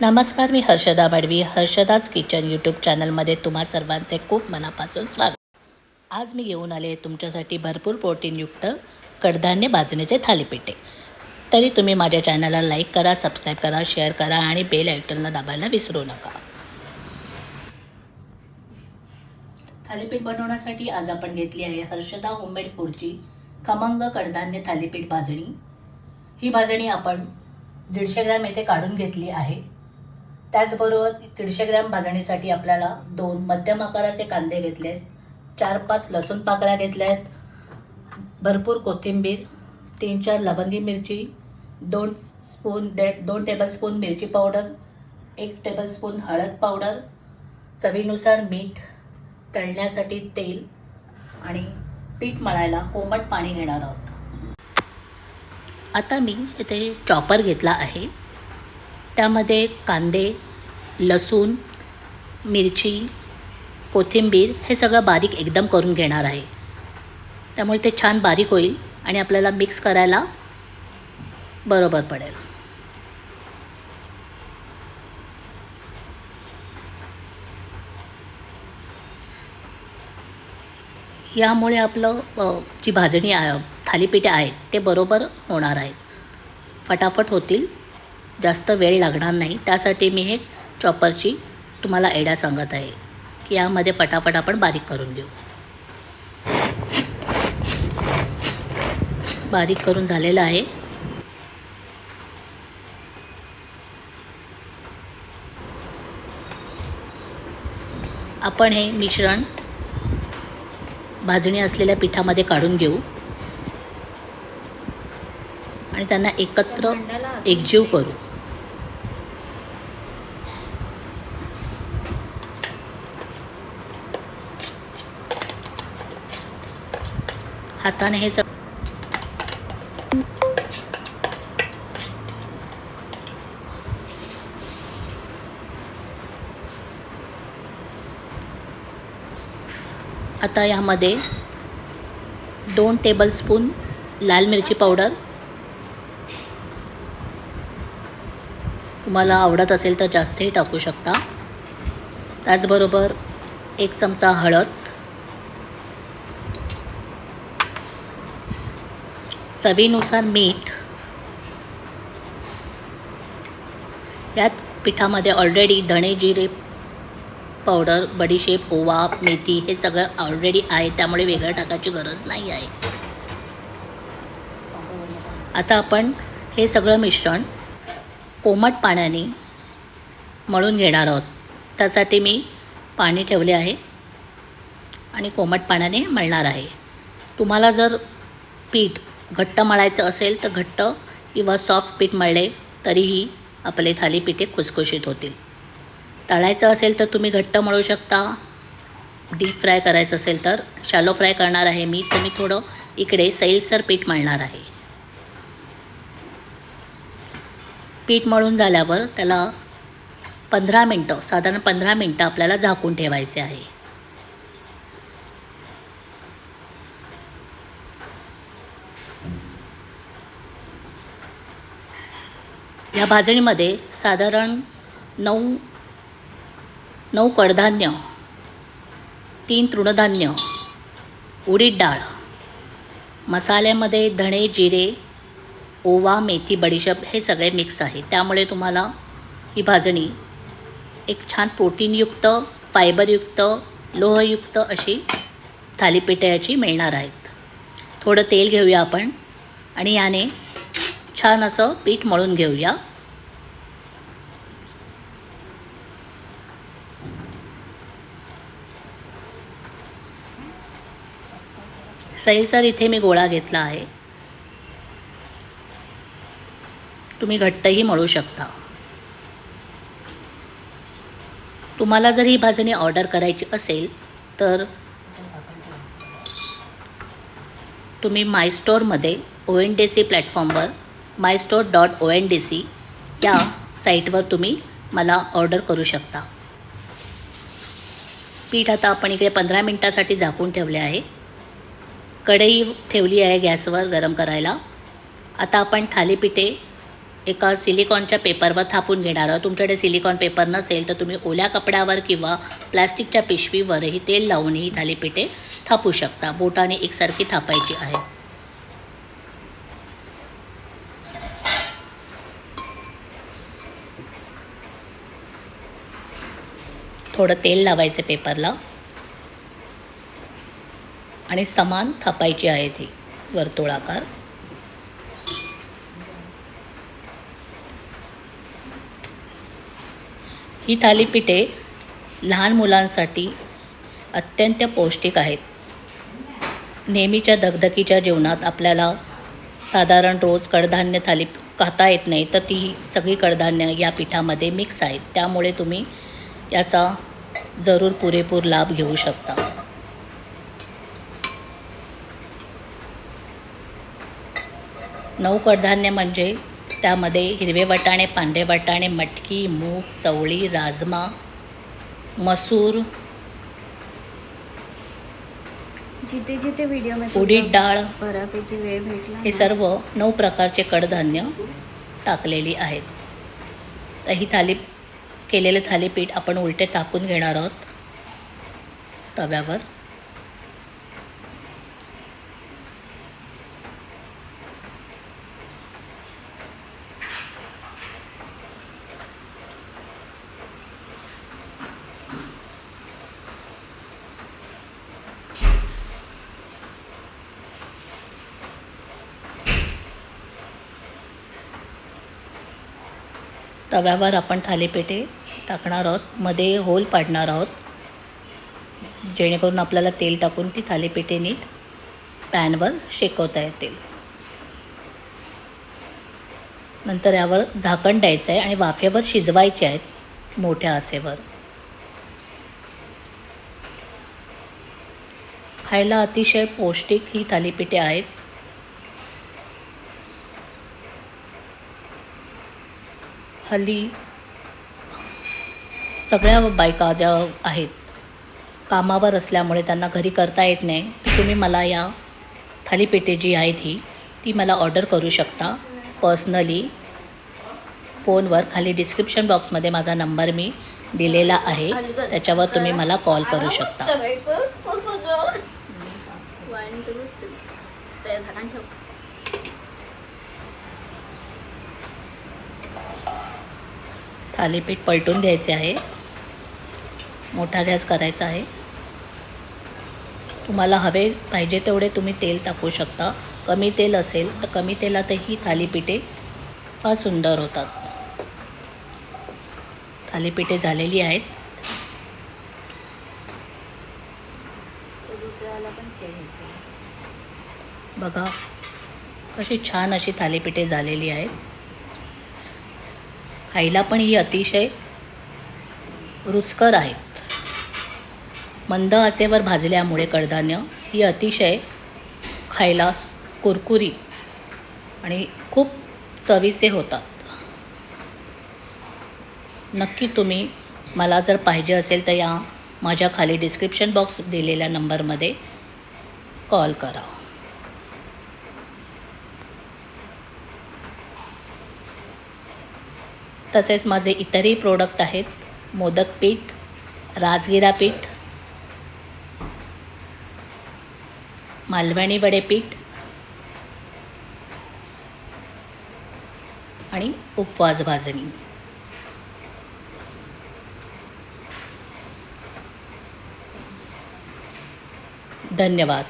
नमस्कार, मी Harshada Badavi. हर्षदाज kitchen YouTube चॅनलमध्ये तुम्हा सर्वांचे खूप मनापासून स्वागत. आज मी घेऊन आले तुमच्यासाठी भरपूर प्रोटीनयुक्त कडधान्य भाजणीचे थालीपीठ. तरी तुम्ही माझ्या चॅनलला लाईक करा, सबस्क्राईब करा, शेअर करा आणि बेल आयकॉनला दाबायला विसरू नका. थालीपीठ बनवण्यासाठी आज आपण घेतली आहे हर्षदा होममेड फूडची खमंग कडधान्य थालीपीठ भाजणी. ही भाजणी आपण 150 ग्रॅम येथे काढून घेतली आहे. त्याचबरोबर 150 ग्रॅम भाजणीसाठी आपल्याला 2 मध्यम आकाराचे कांदे घेतले आहेत, 4-5 लसूण पाकळ्या घेतल्या आहेत, भरपूर कोथिंबीर, 3-4 लवंगी मिरची, 2 टेबलस्पून मिरची पावडर, 1 टेबलस्पून हळद पावडर, चवीनुसार मीठ, तळण्यासाठी तेल आणि पीठ मळायला कोमट पाणी घेणार आहोत. आता मी इथे चॉपर घेतला आहे. त्यामध्ये कांदे, लसूण, मिरची, कोथिंबीर हे सगळं बारीक एकदम करून घेणार आहे. त्यामुळे ते छान बारीक होईल आणि आपल्याला मिक्स करायला बरोबर पडेल. यामुळे आपलं जी भाजणी थालीपीठे आहेत ते बरोबर होणार आहेत, फटाफट होतील, जास्त वेळ लागणार नाही. त्यासाठी मी हे चॉपरची तुम्हाला आयडिया सांगत आहे की यामध्ये फटाफट आपण बारीक करून घेऊ. बारीक करून झालेलं आहे. आपण हे मिश्रण भाजणी असलेल्या पिठामध्ये काढून घेऊ आणि त्यांना एकत्र एकजीव करू. हाताने हे आता यामध्ये 2 टेबलस्पून लाल मिरची पावडर, तुम्हाला आवडत असेल तर जास्तही टाकू शकता. त्याचबरोबर 1 चमचा हळद, चवीनुसार मीठ. यात पिठामध्ये ऑलरेडी धणे, जिरे पावडर, बडीशेप, ओवा, मेथी हे सगळं ऑलरेडी आहे, त्यामुळे वेगळं टाकायची गरज नाही आहे. आता आपण हे सगळं मिश्रण कोमट पाण्याने मळून घेणार आहोत. त्यासाठी मी पाणी ठेवले आहे आणि कोमट पाण्याने मळणार आहे. तुम्हाला जर पीठ घट्ट मळायचं असेल तर घट्ट किंवा सॉफ्ट पीठ मळले तरीही आपले थालीपीठे खुसखुशीत होतील. तळायचं असेल तर तुम्ही घट्ट मळू शकता. डीप फ्राय करायचं असेल तर शॅलो फ्राय करणार आहे मी, तर मी थोडं इकडे सैलसर पीठ मळणार आहे. पीठ मळून झाल्यावर त्याला 15 मिनटं, साधारण 15 मिनटं आपल्याला झाकून ठेवायचे आहे. या भाजणीमध्ये साधारण 9 कडधान्य, 3 तृणधान्य, उडीद डाळ, मसाल्यामध्ये धणे, जिरे, ओवा, मेथी, बडीशेप हे सगळे मिक्स आहे. त्यामुळे तुम्हाला ही भाजणी एक छान प्रोटीनयुक्त, फायबरयुक्त, लोहयुक्त अशी थालीपीठे याची मिळणार आहेत. थोडं तेल घेऊया आपण आणि याने छान असं पीठ मळून घेऊया. सैलसर इथे मी गोळा घेतला आहे. तुम्ही घट्टही मळू शकता. तुम्हाला जर ही भाजणी ऑर्डर करायची असेल तर तुम्ही माय स्टोअरमध्ये ONDC प्लॅटफॉर्मवर mystore.ondc या साईटवर तुम्ही मला ऑर्डर करू शकता. पीठ आता आपण इकडे 15 मिनटासाठी झाकून ठेवले आहे. कढई ठेवली आहे गॅसवर गरम करायला. आता आपण थालीपीठे एका सिलिकॉनच्या पेपरवर थापून घेणार आहोत. तुमच्याकडे सिलिकॉन पेपर नसेल तर तुम्ही ओल्या कपड्यावर किंवा प्लॅस्टिकच्या पिशवीवरही तेल लावून ही थालीपीठे थापू शकता. बोटाने एकसारखी थापायची आहे. थोडं तेल लावायचं पेपरला आणि समान थापायची आहे ती वर्तुळाकार. ही थालीपीठे लहान मुलांसाठी अत्यंत पौष्टिक आहेत. नेहमीच्या दगदगीच्या जेवणात आपल्याला साधारण रोज कडधान्य थाली खाता येत नाही, तर ती सगळी कडधान्य या पिठामध्ये मिक्स आहेत. त्यामुळे तुम्ही याचा जरूर पुरेपूर लाभ घेऊ शकता. नऊ कडधान्य म्हणजे त्यामध्ये हिरवे वाटाणे, पांढरे वाटाणे, मटकी, मूग, चवळी, राजमा, मसूर, जिथे जिथे व्हिडिओ में उडीद डाळ, बऱ्यापैकी वेळ भेटला हे सर्व 9 प्रकारचे कडधान्य टाकलेली आहेत. तर ही केलेलं थालीपीठ आपण उलटे टाकून घेणार आहोत तव्यावर. तव्यावर आपण थालीपीठे टाकणार आहोत. मध्ये होल पाडणार आहोत जेणेकरून आपल्याला तेल टाकून ती थालीपीठे नीट पॅनवर शेकवता येतील. नंतर यावर झाकण द्यायचं आहे आणि वाफेवर शिजवायचे आहेत मोठ्या आचेवर. खायला अतिशय पौष्टिक ही थालीपीठे आहेत. हल्ली सगळ्या बायका ज्या आहेत कामावर असल्यामुळे त्यांना घरी करता येत नाही. तुम्ही मला या थालीपीठे जी आहेत ती मला ऑर्डर करू शकता पर्सनली फोनवर. खाली डिस्क्रिप्शन बॉक्समध्ये माझा नंबर मी दिलेला आहे, त्याच्यावर तुम्ही मला कॉल करू शकता. थालीपीठ पलटून द्यायचे आहे. मोठा गॅस करायचा आहे. तुम्हाला हवे पाहिजे तेवढे तुम्ही तेल टाकू शकता. कमी तेल असेल तर कमी तेलातही थालीपीठे फार सुंदर होतात. थालीपीठे झालेली आहेत. बघा कशी छान अशी थालीपीठे झालेली आहेत. खायला पण ही अतिशय रुचकर आहेत. मंद आचेवर भाजल्यामुळे कडधान्य ही अतिशय खायला कुरकुरीत आणि खूप चवीचे होतात. नक्की तुम्ही मला जर पाहिजे असेल तर या माझ्या खाली डिस्क्रिप्शन बॉक्स दिलेल्या नंबरमध्ये कॉल करा. तसेच माझे इतरही प्रोडक्ट आहेत. मोदक पीठ, राजगिरा पीठ, मालवणी वडे पीठ आणि उपवास भाजणी. धन्यवाद.